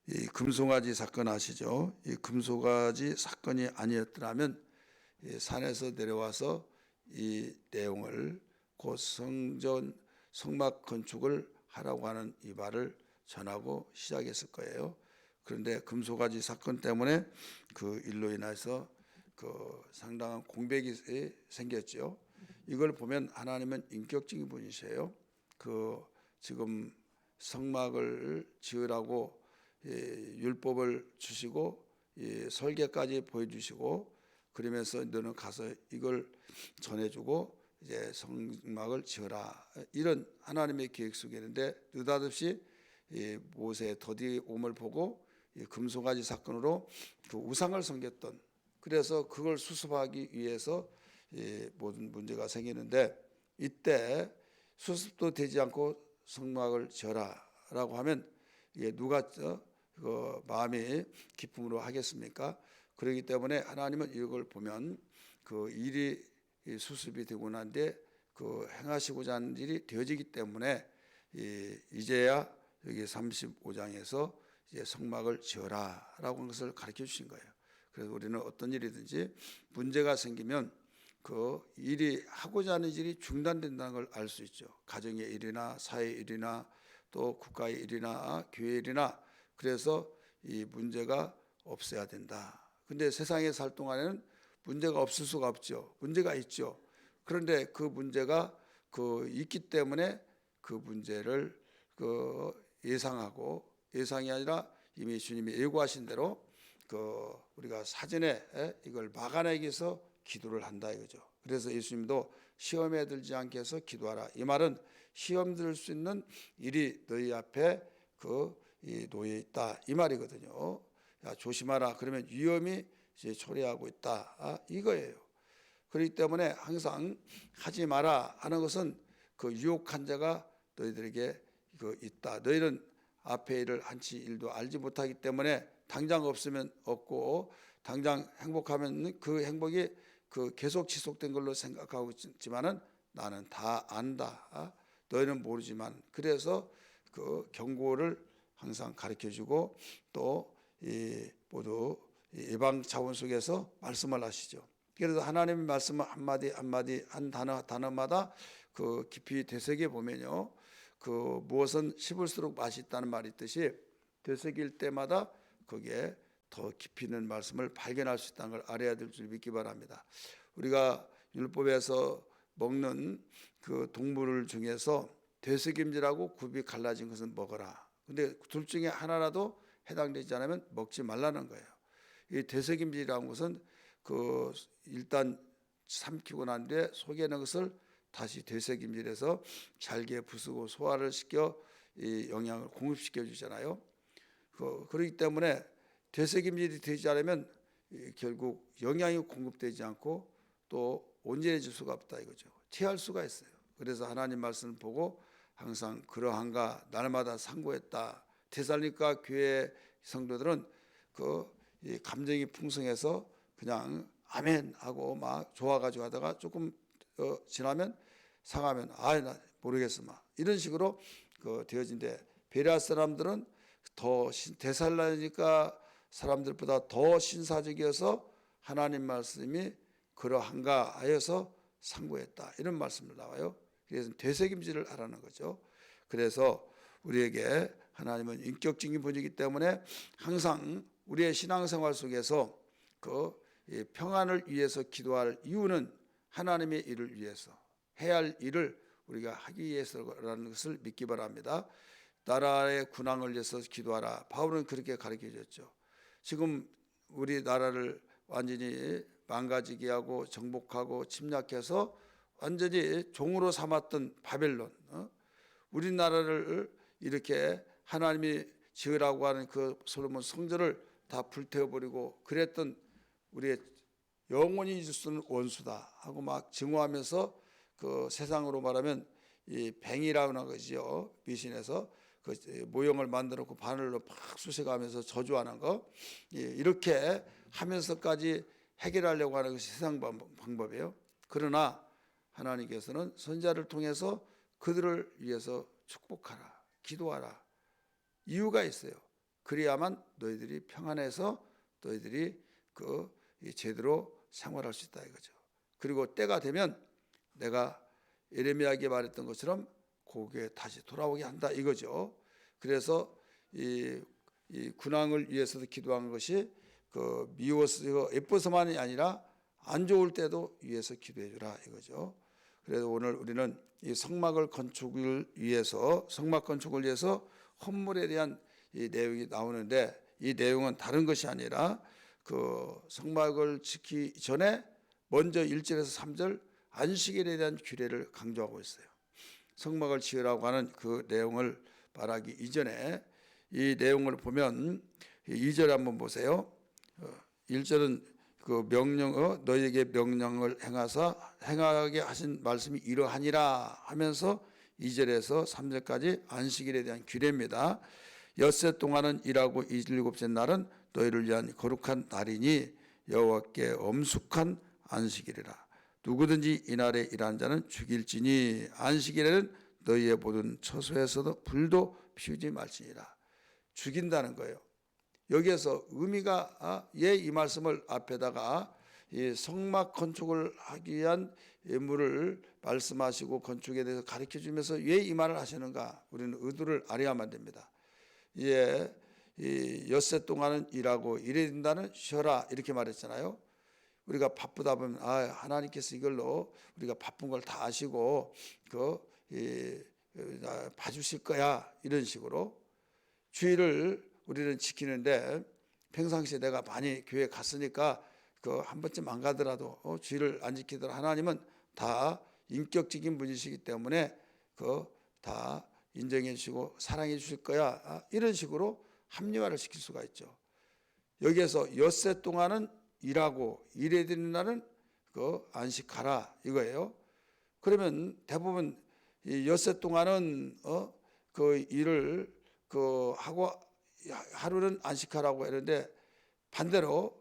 이 금송아지 사건 아시죠? 이 금송아지 사건이 아니었더라면 이 산에서 내려와서 이 내용을 곧 성전 성막 건축을 하라고 하는 이 말을 전하고 시작했을 거예요. 그런데 금송아지 사건 때문에 그 일로 인해서 그 상당한 공백이 생겼죠. 이걸 보면 하나님은 인격적인 분이세요. 그 지금 성막을 지으라고 율법을 주시고 설계까지 보여주시고 그러면서 너는 가서 이걸 전해주고 이제 성막을 지어라, 이런 하나님의 계획 속에 있는데 느닷없이 모세의 더디 옴을 보고 금송아지 사건으로 그 우상을 섬겼던, 그래서 그걸 수습하기 위해서 모든 문제가 생기는데, 이때 수습도 되지 않고 성막을 지어라라고 하면 이게 누가 그 마음이 기쁨으로 하겠습니까? 그렇기 때문에 하나님은 이걸 보면 그 일이 수습이 되고 난 뒤에 그 행하시고자 하는 일이 되어지기 때문에 이제야 여기 35장에서 이제 성막을 지어라라고 하는 것을 가르쳐 주신 거예요. 그래서 우리는 어떤 일이든지 문제가 생기면 그 일이 하고자 하는 일이 중단된다는 걸 알 수 있죠. 가정의 일이나 사회 일이나 또 국가의 일이나 교회 일이나. 그래서 이 문제가 없어야 된다. 근데 세상에 살 동안에는 문제가 없을 수가 없죠. 문제가 있죠. 그런데 그 문제가 그 있기 때문에 그 문제를 그 예상하고, 예상이 아니라 이미 주님이 예고하신 대로 그 우리가 사전에 이걸 막아내기 위해서 기도를 한다 이거죠. 그래서 예수님도 시험에 들지 않게 해서 기도하라. 이 말은 시험 들 수 있는 일이 너희 앞에 놓여 있다 이 말이거든요. 야, 조심하라. 그러면 위험이 이제 초래하고 있다 이거예요. 그렇기 때문에 항상 하지 마라 하는 것은 그 유혹한 자가 너희들에게 있다. 너희는 앞에 일을 한치 일도 알지 못하기 때문에 당장 없으면 없고 당장 행복하면 그 행복이 그 계속 지속된 걸로 생각하고 있지만은 나는 다 안다. 너희는 모르지만. 그래서 그 경고를 항상 가르쳐 주고 또 모두 예방 차원 속에서 말씀을 하시죠. 그래서 하나님의 말씀을 한마디 한마디 한 단어마다 그 깊이 되새겨 보면요, 그 무엇은 씹을수록 맛있다는 말이 있듯이 되새길 때마다 거기에 더 깊이 있는 말씀을 발견할 수 있다는 걸 알아야 될 줄 믿기 바랍니다. 우리가 율법에서 먹는 그 동물 중에서 되새김질하고 굽이 갈라진 것은 먹어라. 근데 둘 중에 하나라도 해당되지 않으면 먹지 말라는 거예요. 이 되새김질이라는 것은 그 일단 삼키고 난 뒤에 속에 있는 것을 다시 되새김질해서 잘게 부수고 소화를 시켜 이 영양을 공급시켜 주잖아요. 그렇기 때문에 되새김질이 되지 않으면 결국 영양이 공급되지 않고 또 온전해질 수가 없다 이거죠. 체할 수가 있어요. 그래서 하나님 말씀을 보고 항상 그러한가 날마다 상고했다. 데살로니가 교회 성도들은 이 감정이 풍성해서 그냥 아멘 하고 막 좋아가지고 하다가 조금 지나면 상하면 나 모르겠어 막 이런 식으로 되어진데, 베레아 사람들은 더 데살로니가 사람들보다 더 신사적이어서 하나님 말씀이 그러한가 하여서 상고했다 이런 말씀을 나와요. 그래서 되새김질을 하라는 거죠. 그래서 우리에게 하나님은 인격적인 분이기 때문에 항상 우리의 신앙생활 속에서 그 평안을 위해서 기도할 이유는 하나님의 일을 위해서 해야 할 일을 우리가 하기 위해서라는 것을 믿기 바랍니다. 나라의 군왕을 위해서 기도하라. 바울은 그렇게 가르쳐 줬죠. 지금 우리 나라를 완전히 망가지게 하고 정복하고 침략해서 완전히 종으로 삼았던 바벨론, 우리나라를 이렇게 하나님이 지으라고 하는 그 솔로몬 성전을 다 불태워버리고 그랬던 우리의 영원히 잊을 수 없는 원수다 하고 막 증오하면서 그 세상으로 말하면 이 뱅이라고 하는 것이죠. 미신에서 그 모형을 만들어 놓고 바늘로 팍 쑤셔가면서 저주하는 거, 이렇게 하면서까지 해결하려고 하는 것이 세상 방법이에요. 그러나 하나님께서는 선지자를 통해서 그들을 위해서 축복하라, 기도하라. 이유가 있어요. 그래야만 너희들이 평안해서 너희들이 제대로 생활할 수 있다 이거죠. 그리고 때가 되면 내가 예레미야에게 말했던 것처럼 고교에 다시 돌아오게 한다 이거죠. 그래서 이 군왕을 위해서도 기도한 것이 미워서 예뻐서만이 아니라 안 좋을 때도 위해서 기도해 주라 이거죠. 그래서 오늘 우리는 이 성막 건축을 위해서 헌물에 대한 이 내용이 나오는데, 이 내용은 다른 것이 아니라 성막을 짓기 전에 먼저 1절에서 3절 안식일에 대한 규례를 강조하고 있어요. 성막을 지으라고 하는 그 내용을 말하기 이전에 이 내용을 보면 2절에 한번 보세요. 1절은 너희에게 명령을 행하게 하신 말씀이 이러하니라 하면서 2절에서 3절까지 안식일에 대한 규례입니다. 엿새 동안은 일하고 일곱째 날은 너희를 위한 거룩한 날이니 여호와께 엄숙한 안식일이라. 누구든지 이날에 일하는 자는 죽일지니 안식일에는 너희의 모든 처소에서도 불도 피우지 말지니라. 죽인다는 거예요. 여기에서 의미가 이 말씀을 앞에다가 이 성막 건축을 하기 위한 예물을 말씀하시고 건축에 대해서 가르쳐 주면서 왜 이 말을 하시는가, 우리는 의도를 알아야만 됩니다. 이 엿새 동안은 일하고 일해야 된다는 쉬어라 이렇게 말했잖아요. 우리가 바쁘다 보면 하나님께서 이걸로 우리가 바쁜 걸 다 아시고 봐주실 거야 이런 식으로 주의를 우리는 지키는데, 평상시에 내가 많이 교회 갔으니까 한 번쯤 안 가더라도 주의를 안 지키더라도 하나님은 다 인격적인 분이시기 때문에 다 인정해 주시고 사랑해 주실 거야 이런 식으로 합리화를 시킬 수가 있죠. 여기에서 엿새 동안은 일하고 일해야 되는 날은 안식하라 이거예요. 그러면 대부분 이 엿새 동안은 일을 하고 하루는 안식하라고 했는데, 반대로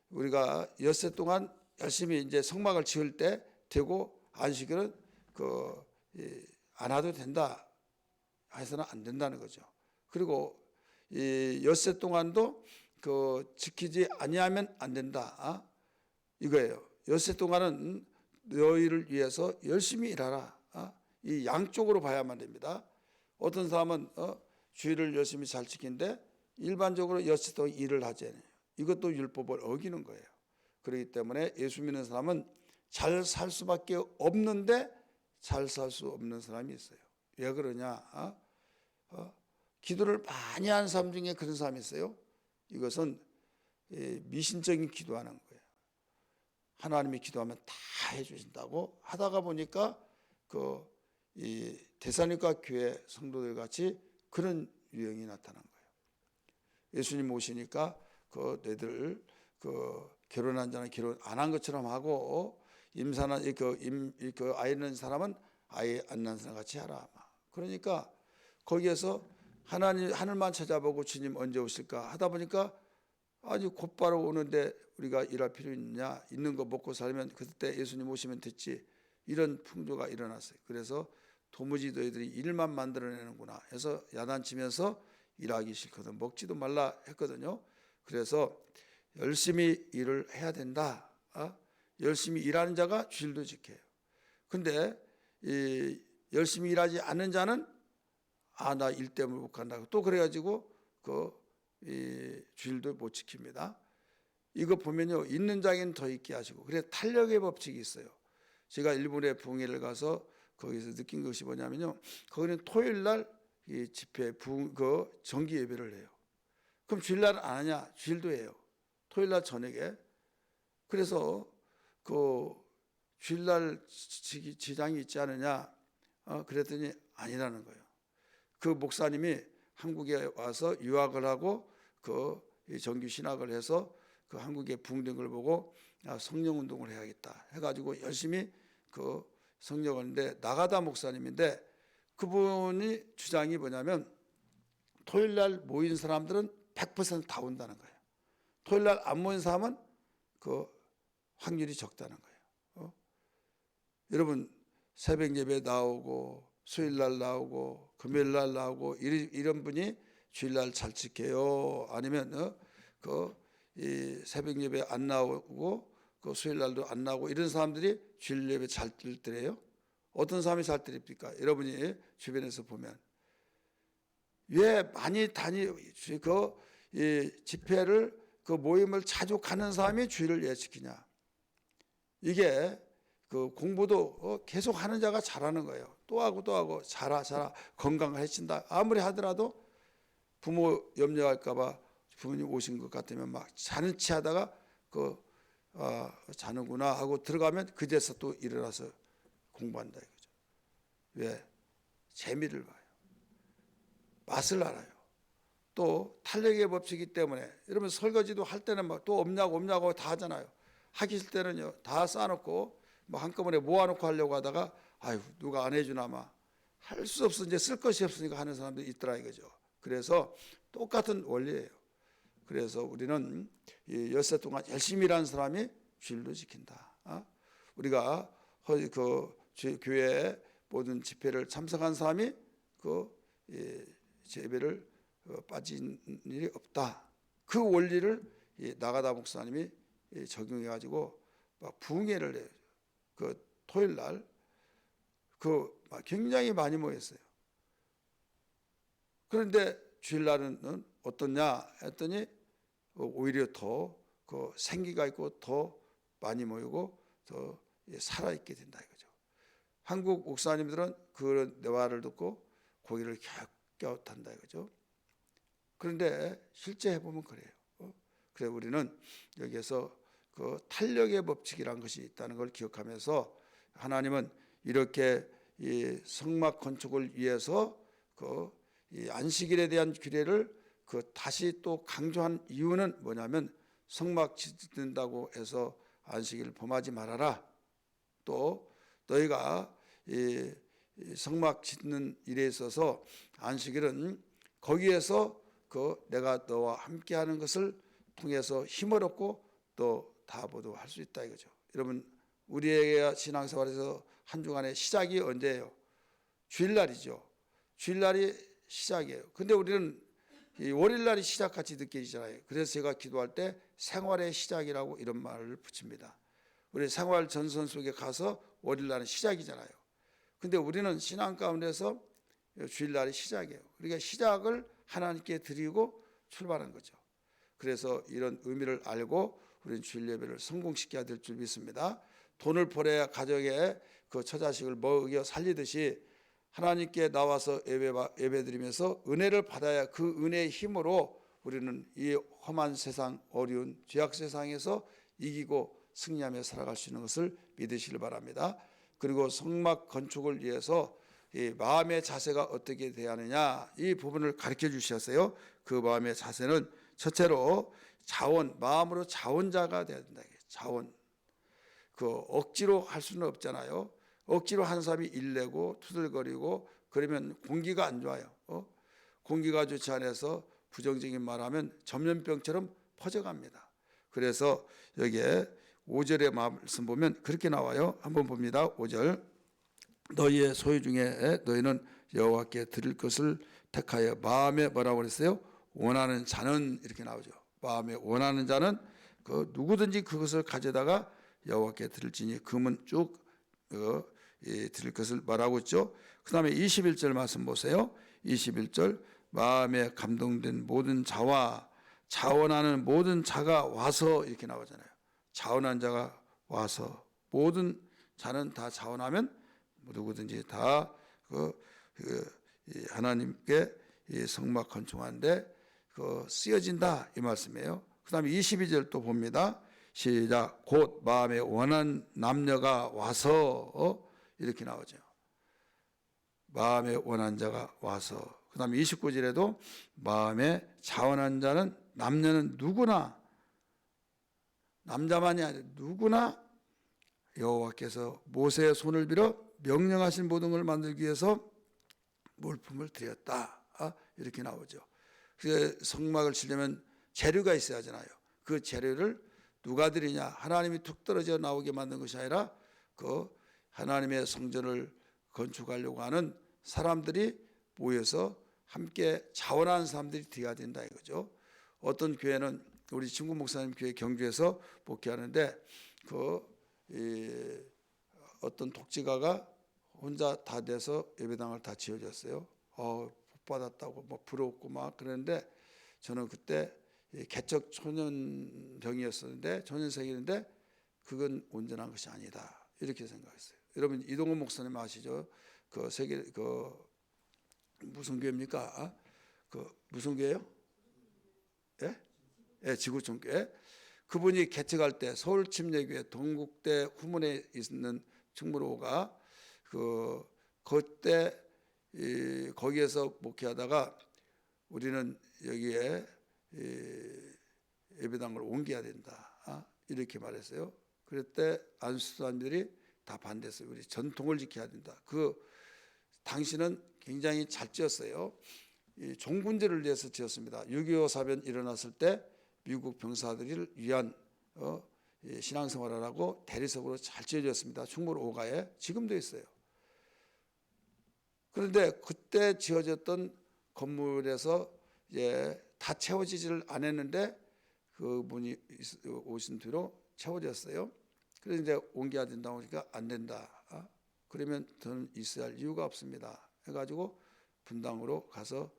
우리가 엿새 동안 열심히 이제 성막을 지을 때 되고 안식일은 안 와도 된다 해서는 안 된다는 거죠. 그리고 이 엿새 동안도 지키지 아니하면 안 된다 이거예요. 엿새 동안은 너희를 위해서 열심히 일하라. 이 양쪽으로 봐야만 됩니다. 어떤 사람은 주의를 열심히 잘 지키는데 일반적으로 엿새 동안 일을 하지 않아요. 이것도 율법을 어기는 거예요. 그렇기 때문에 예수 믿는 사람은 잘 살 수밖에 없는데 잘 살 수 없는 사람이 있어요. 왜 그러냐? 기도를 많이 하는 사람 중에 그런 사람이 있어요. 이것은 미신적인 기도하는 거예요. 하나님이 기도하면 다 해주신다고 하다가 보니까 이 데살로니가 교회 성도들 같이 그런 유형이 나타난 거예요. 예수님 오시니까 너희들 결혼한 자는 결혼 안 한 것처럼 하고 임산한 아이 낳은 사람은 아이 안 낳은 사람 같이 하라. 그러니까 거기에서 하늘만 찾아보고 주님 언제 오실까 하다 보니까 아주 곧바로 오는데 우리가 일할 필요 있냐, 있는 거 먹고 살면 그때 예수님 오시면 됐지, 이런 풍조가 일어났어요. 그래서 도무지 너희들이 일만 만들어내는구나 해서 야단치면서 일하기 싫거든 먹지도 말라 했거든요. 그래서 열심히 일을 해야 된다. 열심히 일하는 자가 주일도 지켜요. 근데 열심히 일하지 않는 자는 나 일 때문에 못 간다고 또 그래가지고 주일도 못 지킵니다. 이거 보면요, 있는 자에게는 더 있게 하시고, 그래서 탄력의 법칙이 있어요. 제가 일본에 부흥회를 가서 거기서 느낀 것이 뭐냐면요, 거기는 토요일 날 집회 정기 예배를 해요. 그럼 주일날은 안 하냐? 주일도 해요. 토요일 날 저녁에. 그래서 주일날 지장이 있지 않느냐? 그랬더니 아니라는 거예요. 그 목사님이 한국에 와서 유학을 하고 정규 신학을 해서 한국의 부흥된 걸 보고 성령 운동을 해야겠다 해가지고 열심히 성령을 했는데, 나가다 목사님인데 그분이 주장이 뭐냐면 토요일 날 모인 사람들은 100% 다 온다는 거예요. 토요일 날 안 모인 사람은 확률이 적다는 거예요. 여러분 새벽 예배 나오고 수요일 날 나오고 금요일 날 나오고 이런 분이 주일날 잘 지켜요? 아니면 이 새벽 예배 안 나오고 그 수요일날도 안 나오고 이런 사람들이 주일 예배 잘 드려요? 어떤 사람이 잘 드립니까? 여러분이 주변에서 보면 왜 많이 이 집회를 그 모임을 자주 가는 사람이 주일을 왜 지키냐? 이게 그 공부도 계속 하는 자가 잘하는 거예요. 또 하고 잘하 건강해진다. 아무리 하더라도 부모 염려할까봐 부모님 오신 것 같으면 막 자는 치 하다가 자는구나 하고 들어가면 그제서 또 일어나서 공부한다 이거죠. 왜? 재미를 봐요. 맛을 알아요. 또 탄력의 법칙이기 때문에 여러분 설거지도 할 때는 막 또 없냐고 다 하잖아요. 하기 싫을 때는요 다 쌓아놓고 뭐 한꺼번에 모아놓고 하려고 하다가 아유 누가 안 해주나 막 할 수 없어 이제 쓸 것이 없으니까 하는 사람들이 있더라 이거죠. 그래서 똑같은 원리예요. 그래서 우리는 이 엿새 동안 열심히 일하는 사람이 주일도 지킨다. 우리가 교회 모든 집회를 참석한 사람이 예배를 빠진 일이 없다. 그 원리를 나가다 목사님이 적용해 가지고 막 부흥회를 해요. 토요일 날 굉장히 많이 모였어요. 그런데 주일 날은 어떠냐 했더니 오히려 더 생기가 있고 더 많이 모이고 더 살아있게 된다 이거죠. 한국 목사님들은 그런 대화를 듣고 고개를 갸웃갸웃한다 이거죠. 그런데 실제 해보면 그래요. 그래 우리는 여기에서 탄력의 법칙이라는 것이 있다는 걸 기억하면서 하나님은 이렇게 이 성막 건축을 위해서 이 안식일에 대한 규례를 다시 또 강조한 이유는 뭐냐면 성막 짓는다고 해서 안식일을 범하지 말아라. 또 너희가 이 성막 짓는 일에 있어서 안식일은 거기에서 내가 너와 함께하는 것을 통해서 힘을 얻고 또 다보도 할 수 있다 이거죠. 여러분 우리의 신앙생활에서 한 주간의 시작이 언제예요? 주일날이죠. 주일날이 시작이에요. 근데 우리는 이 월요일날이 시작같이 느껴지잖아요. 그래서 제가 기도할 때 생활의 시작이라고 이런 말을 붙입니다. 우리 생활 전선 속에 가서 월요일날은 시작이잖아요. 근데 우리는 신앙 가운데서 주일날이 시작이에요. 그러니까 시작을 하나님께 드리고 출발한 거죠. 그래서 이런 의미를 알고 우리는 주일 예배를 성공시켜야 될 줄 믿습니다. 돈을 벌어야 가정에 처자식을 먹여 살리듯이 하나님께 나와서 예배드리면서 은혜를 받아야 그 은혜의 힘으로 우리는 이 험한 세상, 어려운 죄악 세상에서 이기고 승리하며 살아갈 수 있는 것을 믿으시길 바랍니다. 그리고 성막 건축을 위해서 이 마음의 자세가 어떻게 돼야 하느냐 이 부분을 가르쳐 주셨어요. 그 마음의 자세는 첫째로 마음으로 자원자가 돼야 된다. 자원. 억지로 할 수는 없잖아요. 억지로 한 사람이 일내고 투덜거리고 그러면 공기가 안 좋아요. 공기가 좋지 않아서 부정적인 말하면 전염병처럼 퍼져갑니다. 그래서 여기에 5절의 말씀 보면 그렇게 나와요. 한번 봅니다. 5절. 너희의 소유 중에 너희는 여호와께 드릴 것을 택하여 마음에 뭐라고 그랬어요? 원하는 자는 이렇게 나오죠. 마음에 원하는 자는 누구든지 그것을 가져다가 여호와께 드릴지니 금은 쭉 드릴 것을 말하고 있죠. 그 다음에 21절 말씀 보세요. 21절 마음에 감동된 모든 자와 자원하는 모든 자가 와서 이렇게 나오잖아요. 자원한 자가 와서 모든 자는 다 자원하면 누구든지 다 하나님께 성막 건축하는데 쓰여진다 이 말씀이에요. 그 다음에 22절 또 봅니다. 시작. 곧 마음에 원한 남녀가 와서 이렇게 나오죠. 마음에 원한 자가 와서. 그 다음에 29절에도 마음에 자원한 자는 남녀는 누구나 남자만이 아니라 누구나 여호와께서 모세의 손을 빌어 명령하신 모든 걸 만들기 위해서 물품을 드렸다. 이렇게 나오죠. 그 성막을 치려면 재료가 있어야 하잖아요. 그 재료를 누가 드리냐? 하나님이 툭 떨어져 나오게 만든 것이 아니라 하나님의 성전을 건축하려고 하는 사람들이 모여서 함께 자원하는 사람들이 되어야 된다 이거죠. 어떤 교회는 우리 친구 목사님 교회 경주에서 목회하는데 어떤 독지가가 혼자 다 돼서 예배당을 다 지어줬어요. 복 받았다고 막 부러웠고 막 그랬는데 저는 그때 개척 초년병이었었는데 초년생이었는데 그건 온전한 것이 아니다 이렇게 생각했어요. 여러분 이동훈 목사님 아시죠? 그 세계 무슨 교회입니까? 무슨 교회요? 예? 예, 지구촌교회. 그분이 개척할 때 서울침례교회 동국대 후문에 있는 충무로가 그때 거기에서 목회하다가 우리는 여기에 예배당을 옮겨야 된다 이렇게 말했어요. 그럴 때 안수사님들이 다 반대했어요. 우리 전통을 지켜야 된다. 당시는 굉장히 잘 지었어요. 종군제를 위해서 지었습니다. 6.25 사변 일어났을 때 미국 병사들을 위한 신앙생활을 대리석으로 잘 지어졌습니다. 충무로 5가에 지금도 있어요. 그런데 그때 지어졌던 건물에서 다 채워지지를 않았는데 그분이 오신 뒤로 채워졌어요. 그래서 이제 옮겨야 된다고 하니까 안 된다. 그러면 저는 있어야 할 이유가 없습니다. 해가지고 분당으로 가서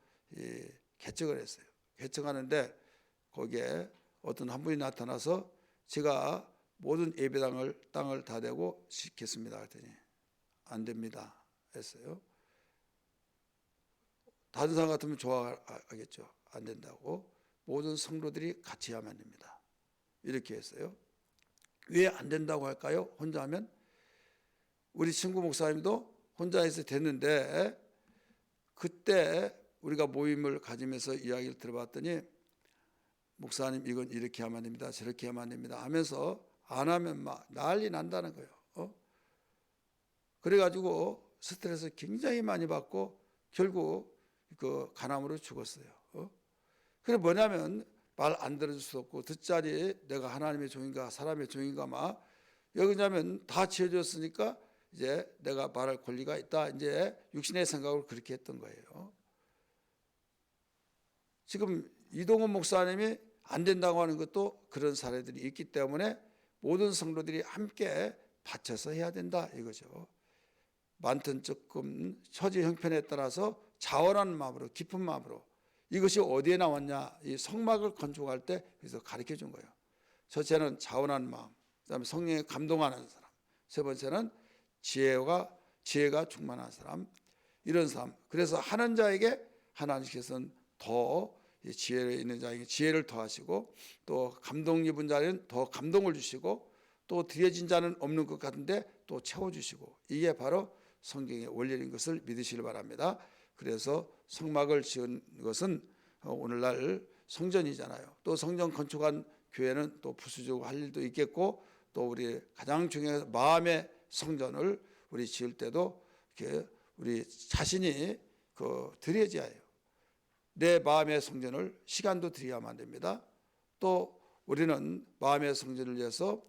개척을 했어요. 개척하는데 거기에 어떤 한 분이 나타나서 제가 모든 예배당을 땅을 다 대고 짓겠습니다. 그랬더니 안 됩니다. 했어요. 다른 사람 같으면 좋아하겠죠. 안 된다고. 모든 성도들이 같이 하면 됩니다. 이렇게 했어요. 왜 안 된다고 할까요? 혼자 하면? 우리 친구 목사님도 혼자 해서 됐는데 그때 우리가 모임을 가지면서 이야기를 들어봤더니 목사님 이건 이렇게 하면 안 됩니다. 저렇게 하면 안 됩니다. 하면서 안 하면 막 난리 난다는 거예요. 그래가지고 스트레스 굉장히 많이 받고 결국 간암으로 죽었어요. 그게 뭐냐면 말 안 들어줄 수 없고 듣자니 내가 하나님의 종인가 사람의 종인가 막 여기냐면 다 지어졌으니까 이제 내가 말할 권리가 있다. 이제 육신의 생각으로 그렇게 했던 거예요. 지금 이동훈 목사님이 안 된다고 하는 것도 그런 사례들이 있기 때문에 모든 성도들이 함께 바쳐서 해야 된다 이거죠. 많든 적금 처지 형편에 따라서 자원하는 마음으로 깊은 마음으로 이것이 어디에 나왔냐 이 성막을 건축할 때 그래서 가르쳐 준 거예요. 첫째는 자원하는 마음, 그다음에 성령에 감동하는 사람, 세 번째는 지혜가 충만한 사람 이런 사람. 그래서 하는 자에게 하나님께서는 더 지혜를 있는 자에게 지혜를 더하시고 또 감동 입은 자에는 더 감동을 주시고 또 드려진 자는 없는 것 같은데 또 채워주시고 이게 바로 성경의 원리인 것을 믿으시길 바랍니다. 그래서 성막을 지은 것은 오늘날 성전이잖아요. 또 성전 건축한 교회는 또 부수적으로 할 일도 있겠고 또 우리 가장 중요한 마음의 성전을 우리 지을 때도 이렇게 우리 자신이 드려져야 해요. 내 마음의 성전을 시간도 드려야만 안 됩니다. 또 우리는 마음의 성전을 위해서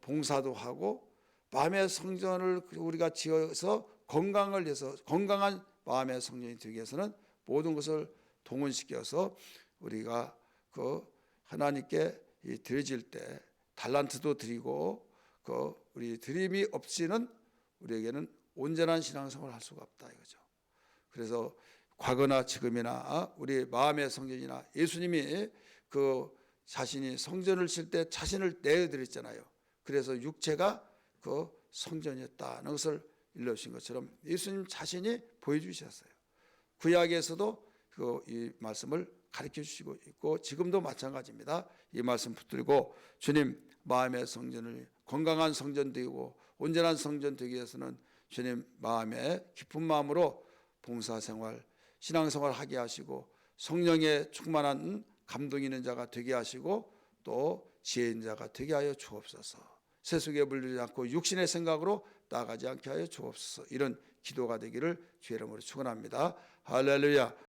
봉사도 하고 마음의 성전을 우리가 지어서 건강을 위해서 건강한 마음의 성전이 되기 위해서는 모든 것을 동원시켜서 우리가 하나님께 드려질 때 달란트도 드리고 우리 드림이 없이는 우리에게는 온전한 신앙생활을 할 수가 없다 이거죠. 그래서 과거나 지금이나 우리 마음의 성전이나 예수님이 자신이 성전을 칠 때 자신을 내어드렸잖아요. 그래서 육체가 성전이었다는 것을 일러주신 것처럼 예수님 자신이 보여주셨어요. 구약에서도 이 말씀을 가르쳐 주시고 있고 지금도 마찬가지입니다. 이 말씀 붙들고 주님 마음의 성전을 건강한 성전 되고 온전한 성전 되기 위해서는 주님 마음에 깊은 마음으로 봉사생활 신앙생활 하게 하시고 성령에 충만한 감동 있는 자가 되게 하시고 또 지혜인 자가 되게 하여 주옵소서. 세속에 물들지 않고 육신의 생각으로 나아가지 않게 하여 주옵소서. 이런 기도가 되기를 주의 이름으로 축원합니다. 할렐루야.